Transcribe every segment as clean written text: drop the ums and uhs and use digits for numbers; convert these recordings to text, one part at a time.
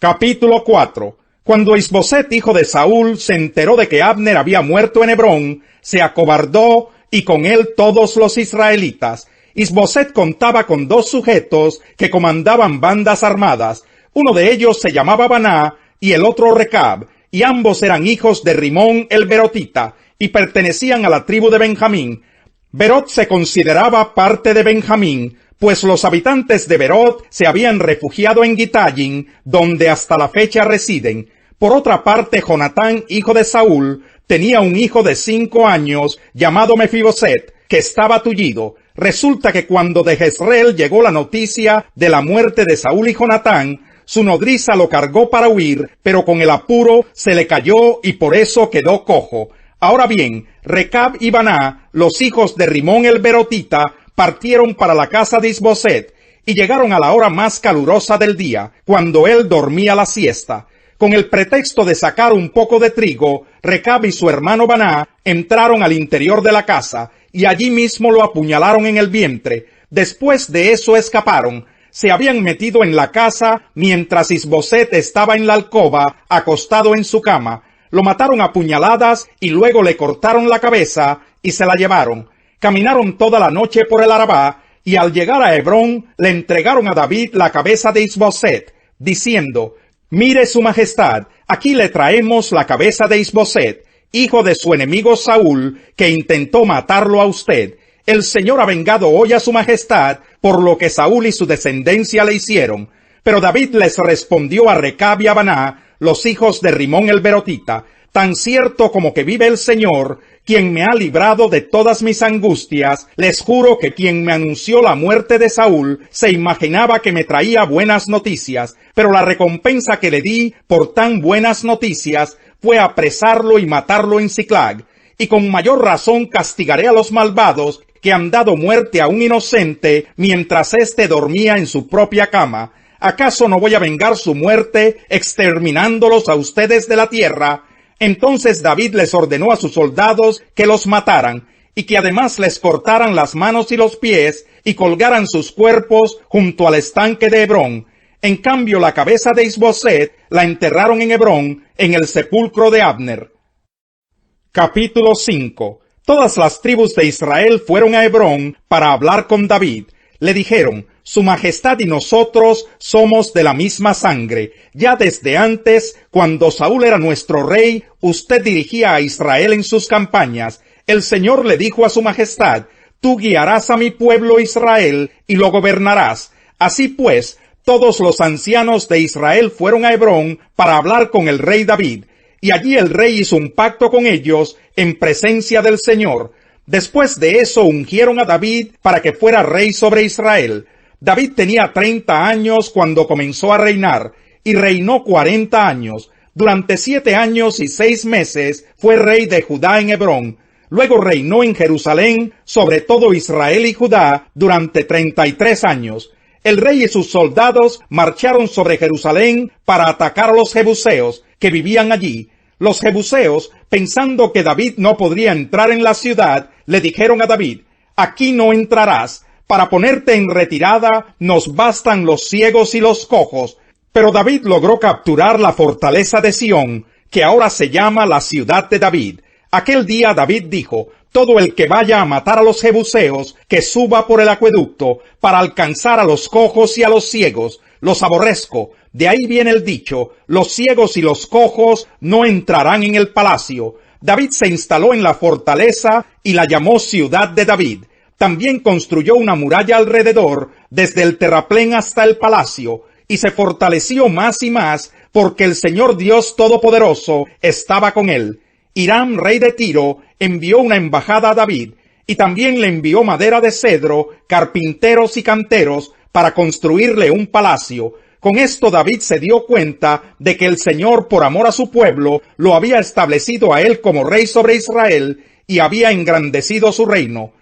Capítulo 4. Cuando Isboset, hijo de Saúl, se enteró de que Abner había muerto en Hebrón, se acobardó y con él todos los israelitas. Isboset contaba con 2 sujetos que comandaban bandas armadas. Uno de ellos se llamaba Baná y el otro Recab, y ambos eran hijos de Rimón el Berotita, y pertenecían a la tribu de Benjamín. Berot se consideraba parte de Benjamín, pues los habitantes de Berot se habían refugiado en Gitayim, donde hasta la fecha residen. Por otra parte, Jonatán, hijo de Saúl, tenía un hijo de 5 años, llamado Mefiboset, que estaba tullido. Resulta que cuando de Jezreel llegó la noticia de la muerte de Saúl y Jonatán, su nodriza lo cargó para huir, pero con el apuro se le cayó y por eso quedó cojo. Ahora bien, Recab y Baná, los hijos de Rimón el Berotita, partieron para la casa de Isboset, y llegaron a la hora más calurosa del día, cuando él dormía la siesta. Con el pretexto de sacar un poco de trigo, Recab y su hermano Baná entraron al interior de la casa, y allí mismo lo apuñalaron en el vientre. Después de eso escaparon. Se habían metido en la casa mientras Isboset estaba en la alcoba, acostado en su cama. Lo mataron a puñaladas y luego le cortaron la cabeza y se la llevaron. Caminaron toda la noche por el Arabá, y al llegar a Hebrón le entregaron a David la cabeza de Isboset, diciendo: «Mire su majestad, aquí le traemos la cabeza de Isboset, hijo de su enemigo Saúl, que intentó matarlo a usted. El Señor ha vengado hoy a su majestad por lo que Saúl y su descendencia le hicieron». Pero David les respondió a Recab y a Baná, los hijos de Rimón el Berotita: «Tan cierto como que vive el Señor, quien me ha librado de todas mis angustias, les juro que quien me anunció la muerte de Saúl se imaginaba que me traía buenas noticias, pero la recompensa que le di por tan buenas noticias fue apresarlo y matarlo en Siclag. Y con mayor razón castigaré a los malvados que han dado muerte a un inocente mientras éste dormía en su propia cama. ¿Acaso no voy a vengar su muerte exterminándolos a ustedes de la tierra?». Entonces David les ordenó a sus soldados que los mataran, y que además les cortaran las manos y los pies, y colgaran sus cuerpos junto al estanque de Hebrón. En cambio, la cabeza de Isboset la enterraron en Hebrón, en el sepulcro de Abner. Capítulo 5. Todas las tribus de Israel fueron a Hebrón para hablar con David. Le dijeron: «Su majestad y nosotros somos de la misma sangre. Ya desde antes, cuando Saúl era nuestro rey, usted dirigía a Israel en sus campañas. El Señor le dijo a su majestad: tú guiarás a mi pueblo Israel y lo gobernarás. Así pues, todos los ancianos de Israel fueron a Hebrón para hablar con el rey David, y allí el rey hizo un pacto con ellos en presencia del Señor. Después de eso ungieron a David para que fuera rey sobre Israel. David tenía 30 años cuando comenzó a reinar, y reinó 40 años. Durante 7 años y 6 meses fue rey de Judá en Hebrón. Luego reinó en Jerusalén sobre todo Israel y Judá durante 33 años. El rey y sus soldados marcharon sobre Jerusalén para atacar a los jebuseos que vivían allí. Los jebuseos, pensando que David no podría entrar en la ciudad, le dijeron a David: «Aquí no entrarás. Para ponerte en retirada nos bastan los ciegos y los cojos». Pero David logró capturar la fortaleza de Sión, que ahora se llama la ciudad de David. Aquel día David dijo: «Todo el que vaya a matar a los jebuseos, que suba por el acueducto, para alcanzar a los cojos y a los ciegos. Los aborrezco». De ahí viene el dicho: «Los ciegos y los cojos no entrarán en el palacio». David se instaló en la fortaleza y la llamó Ciudad de David. También construyó una muralla alrededor, desde el terraplén hasta el palacio, y se fortaleció más y más, porque el Señor Dios Todopoderoso estaba con él. Hiram, rey de Tiro, envió una embajada a David, y también le envió madera de cedro, carpinteros y canteros, para construirle un palacio. Con esto David se dio cuenta de que el Señor, por amor a su pueblo, lo había establecido a él como rey sobre Israel, y había engrandecido su reino.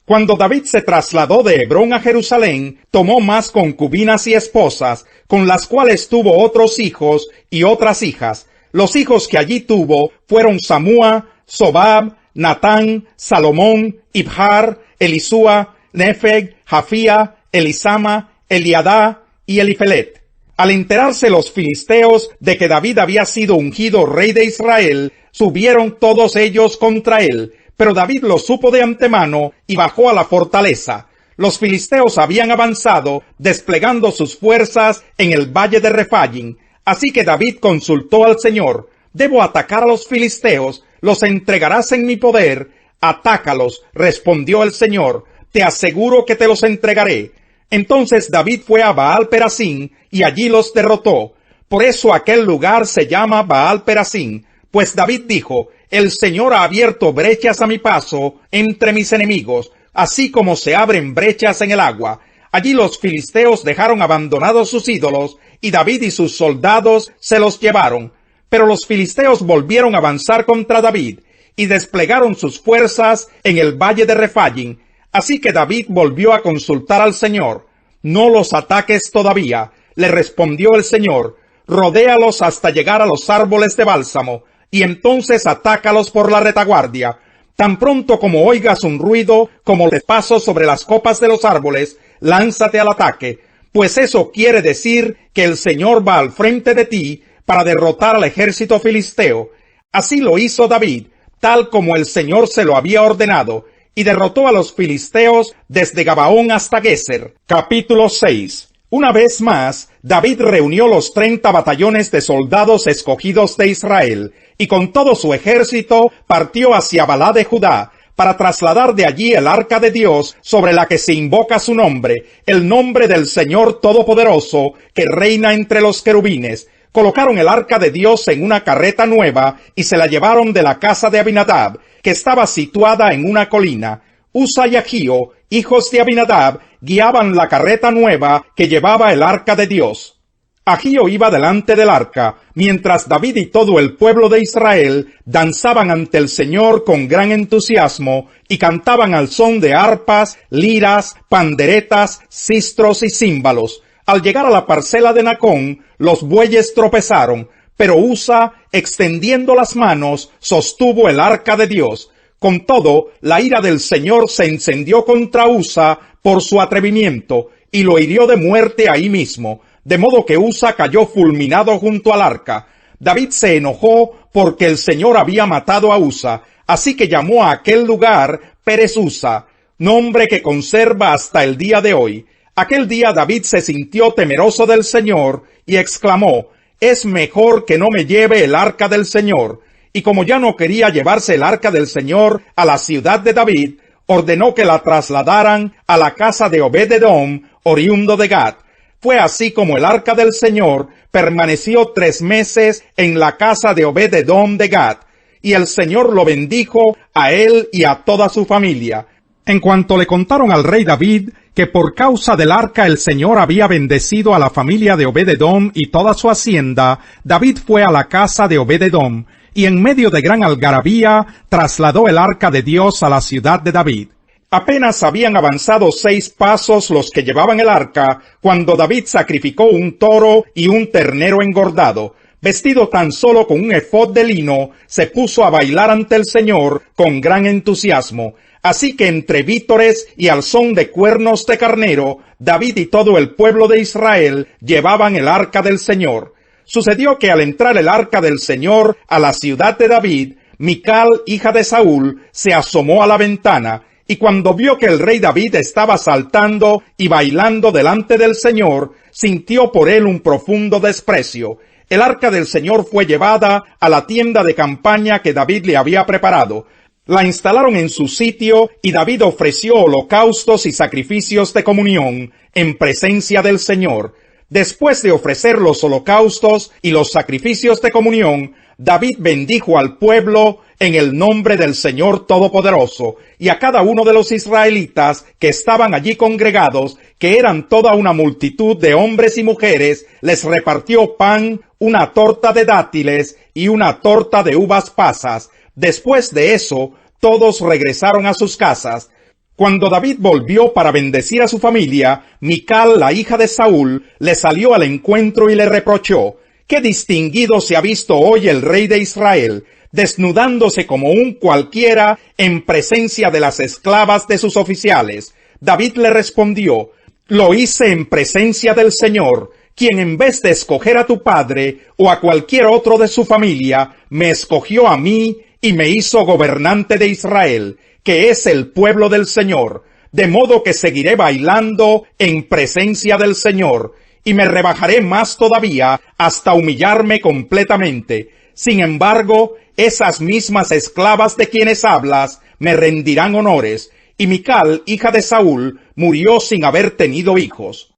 Cuando David se trasladó de Hebrón a Jerusalén, tomó más concubinas y esposas, con las cuales tuvo otros hijos y otras hijas. Los hijos que allí tuvo fueron Samúa, Sobab, Natán, Salomón, Ibjar, Elisúa, Nefeg, Jafía, Elisama, Eliadá y Elifelet. Al enterarse los filisteos de que David había sido ungido rey de Israel, subieron todos ellos contra él, pero David lo supo de antemano y bajó a la fortaleza. Los filisteos habían avanzado, desplegando sus fuerzas en el valle de Refaim. Así que David consultó al Señor: ¿debo atacar a los filisteos? ¿Los entregarás en mi poder? Atácalos, respondió el Señor, te aseguro que te los entregaré. Entonces David fue a Baal-Perasim y allí los derrotó. Por eso aquel lugar se llama Baal-Perasim, pues David dijo: el Señor ha abierto brechas a mi paso entre mis enemigos, así como se abren brechas en el agua. Allí los filisteos dejaron abandonados sus ídolos, y David y sus soldados se los llevaron. Pero los filisteos volvieron a avanzar contra David, y desplegaron sus fuerzas en el valle de Refaim. Así que David volvió a consultar al Señor. No los ataques todavía, le respondió el Señor. Rodéalos hasta llegar a los árboles de bálsamo, y entonces atácalos por la retaguardia. Tan pronto como oigas un ruido como de pasos sobre las copas de los árboles, lánzate al ataque, pues eso quiere decir que el Señor va al frente de ti para derrotar al ejército filisteo. Así lo hizo David, tal como el Señor se lo había ordenado, y derrotó a los filisteos desde Gabaón hasta Geser. Capítulo 6. Una vez más, David reunió los 30 batallones de soldados escogidos de Israel, y con todo su ejército partió hacia Balá de Judá, para trasladar de allí el arca de Dios sobre la que se invoca su nombre, el nombre del Señor Todopoderoso, que reina entre los querubines. Colocaron el arca de Dios en una carreta nueva y se la llevaron de la casa de Abinadab, que estaba situada en una colina. Usa y Ahío, hijos de Abinadab, guiaban la carreta nueva que llevaba el arca de Dios. Ahío iba delante del arca, mientras David y todo el pueblo de Israel danzaban ante el Señor con gran entusiasmo y cantaban al son de arpas, liras, panderetas, sistros y címbalos. Al llegar a la parcela de Nacón, los bueyes tropezaron, pero Usa, extendiendo las manos, sostuvo el arca de Dios. Con todo, la ira del Señor se encendió contra Usa por su atrevimiento, y lo hirió de muerte ahí mismo, de modo que Usa cayó fulminado junto al arca. David se enojó porque el Señor había matado a Usa, así que llamó a aquel lugar Pérez Usa, nombre que conserva hasta el día de hoy. Aquel día David se sintió temeroso del Señor y exclamó: «Es mejor que no me lleve el arca del Señor». Y como ya no quería llevarse el arca del Señor a la ciudad de David, ordenó que la trasladaran a la casa de Obed-edom, oriundo de Gat. Fue así como el arca del Señor permaneció 3 meses en la casa de Obed-edom de Gat, y el Señor lo bendijo a él y a toda su familia. En cuanto le contaron al rey David que por causa del arca el Señor había bendecido a la familia de Obed-edom y toda su hacienda, David fue a la casa de Obed-edom, y en medio de gran algarabía trasladó el arca de Dios a la ciudad de David. Apenas habían avanzado 6 pasos los que llevaban el arca, cuando David sacrificó un toro y un ternero engordado. Vestido tan solo con un efod de lino, se puso a bailar ante el Señor con gran entusiasmo. Así que entre vítores y al son de cuernos de carnero, David y todo el pueblo de Israel llevaban el arca del Señor. Sucedió que al entrar el arca del Señor a la ciudad de David, Mical, hija de Saúl, se asomó a la ventana, y cuando vio que el rey David estaba saltando y bailando delante del Señor, sintió por él un profundo desprecio. El arca del Señor fue llevada a la tienda de campaña que David le había preparado. La instalaron en su sitio y David ofreció holocaustos y sacrificios de comunión en presencia del Señor. Después de ofrecer los holocaustos y los sacrificios de comunión, David bendijo al pueblo en el nombre del Señor Todopoderoso, y a cada uno de los israelitas que estaban allí congregados, que eran toda una multitud de hombres y mujeres, les repartió pan, una torta de dátiles y una torta de uvas pasas. Después de eso, todos regresaron a sus casas. Cuando David volvió para bendecir a su familia, Mical, la hija de Saúl, le salió al encuentro y le reprochó: «Qué distinguido se ha visto hoy el rey de Israel, desnudándose como un cualquiera en presencia de las esclavas de sus oficiales». David le respondió: «Lo hice en presencia del Señor, quien en vez de escoger a tu padre o a cualquier otro de su familia, me escogió a mí y me hizo gobernante de Israel, que es el pueblo del Señor, de modo que seguiré bailando en presencia del Señor, y me rebajaré más todavía hasta humillarme completamente. Sin embargo, esas mismas esclavas de quienes hablas me rendirán honores, y Mical, hija de Saúl, murió sin haber tenido hijos.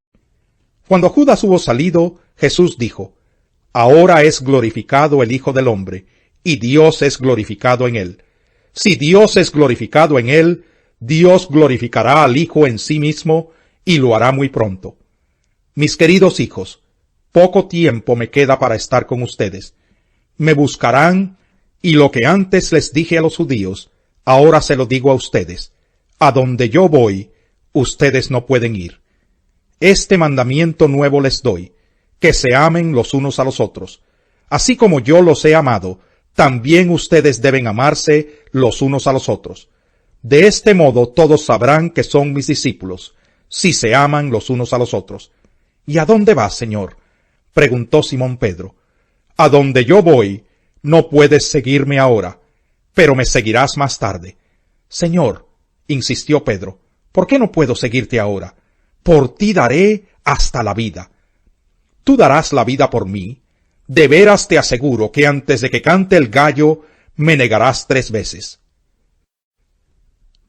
Cuando Judas hubo salido, Jesús dijo: Ahora es glorificado el Hijo del Hombre, y Dios es glorificado en él. Si Dios es glorificado en él, Dios glorificará al Hijo en sí mismo, y lo hará muy pronto. Mis queridos hijos, poco tiempo me queda para estar con ustedes. Me buscarán, y lo que antes les dije a los judíos, ahora se lo digo a ustedes: a donde yo voy, ustedes no pueden ir. Este mandamiento nuevo les doy, que se amen los unos a los otros. Así como yo los he amado, también ustedes deben amarse los unos a los otros. De este modo todos sabrán que son mis discípulos, si se aman los unos a los otros. ¿Y a dónde vas, Señor?, preguntó Simón Pedro. A donde yo voy, no puedes seguirme ahora, pero me seguirás más tarde. Señor, insistió Pedro, ¿por qué no puedo seguirte ahora? Por ti daré hasta la vida. ¿Tú darás la vida por mí? De veras te aseguro que antes de que cante el gallo, me negarás 3 veces.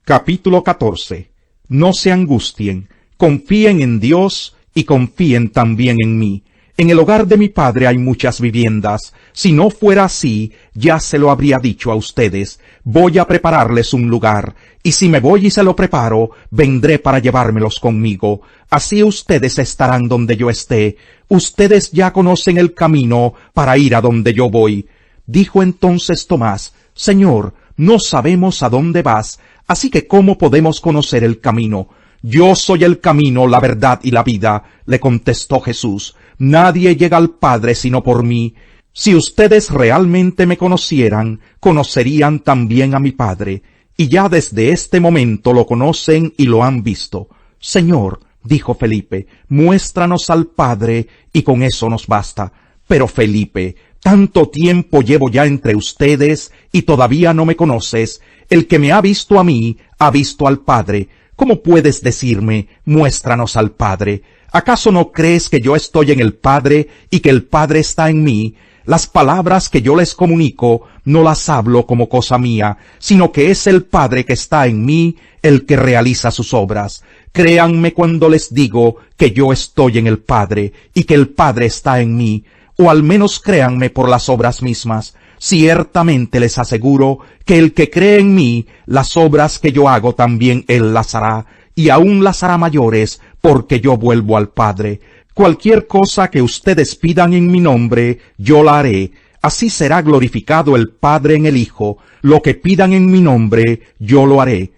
Capítulo 14. No se angustien, confíen en Dios y confíen también en mí. En el hogar de mi padre hay muchas viviendas. Si no fuera así, ya se lo habría dicho a ustedes. Voy a prepararles un lugar, y si me voy y se lo preparo, vendré para llevármelos conmigo. Así ustedes estarán donde yo esté. Ustedes ya conocen el camino para ir a donde yo voy. Dijo entonces Tomás: Señor, no sabemos a dónde vas, así que ¿cómo podemos conocer el camino? Yo soy el camino, la verdad y la vida, le contestó Jesús. Nadie llega al Padre sino por mí. Si ustedes realmente me conocieran, conocerían también a mi Padre, y ya desde este momento lo conocen y lo han visto. Señor, dijo Felipe, muéstranos al Padre, y con eso nos basta. Pero Felipe, tanto tiempo llevo ya entre ustedes, y todavía no me conoces. El que me ha visto a mí, ha visto al Padre. ¿Cómo puedes decirme, muéstranos al Padre? ¿Acaso no crees que yo estoy en el Padre y que el Padre está en mí? Las palabras que yo les comunico no las hablo como cosa mía, sino que es el Padre que está en mí el que realiza sus obras. Créanme cuando les digo que yo estoy en el Padre y que el Padre está en mí, o al menos créanme por las obras mismas. Ciertamente les aseguro que el que cree en mí, las obras que yo hago también él las hará, y aún las hará mayores, porque yo vuelvo al Padre. Cualquier cosa que ustedes pidan en mi nombre, yo la haré. Así será glorificado el Padre en el Hijo. Lo que pidan en mi nombre, yo lo haré.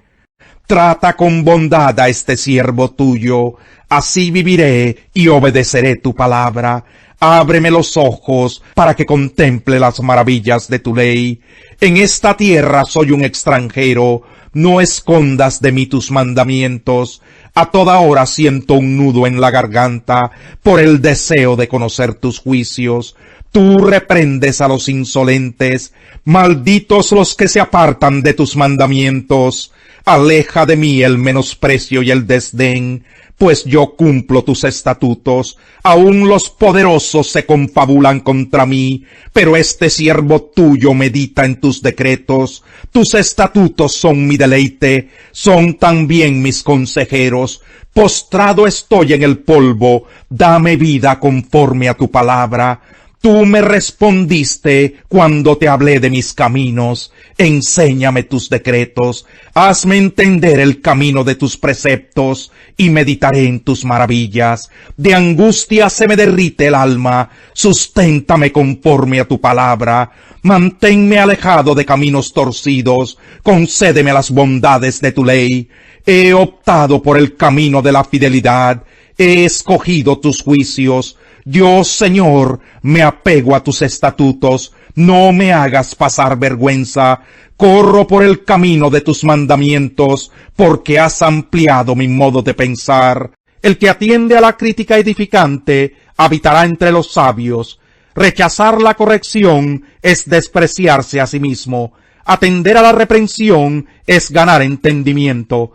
Trata con bondad a este siervo tuyo. Así viviré y obedeceré tu palabra. Ábreme los ojos para que contemple las maravillas de tu ley. En esta tierra soy un extranjero. No escondas de mí tus mandamientos. A toda hora siento un nudo en la garganta por el deseo de conocer tus juicios. Tú reprendes a los insolentes. Malditos los que se apartan de tus mandamientos. Aleja de mí el menosprecio y el desdén, pues yo cumplo tus estatutos. Aún los poderosos se confabulan contra mí, pero este siervo tuyo medita en tus decretos. Tus estatutos son mi deleite, son también mis consejeros. Postrado estoy en el polvo, dame vida conforme a tu palabra. Tú me respondiste cuando te hablé de mis caminos. Enséñame tus decretos. Hazme entender el camino de tus preceptos, y meditaré en tus maravillas. De angustia se me derrite el alma. Susténtame conforme a tu palabra. Manténme alejado de caminos torcidos. Concédeme las bondades de tu ley. He optado por el camino de la fidelidad. He escogido tus juicios. Yo, Señor, me apego a tus estatutos. No me hagas pasar vergüenza. Corro por el camino de tus mandamientos, porque has ampliado mi modo de pensar. El que atiende a la crítica edificante habitará entre los sabios. Rechazar la corrección es despreciarse a sí mismo. Atender a la reprensión es ganar entendimiento.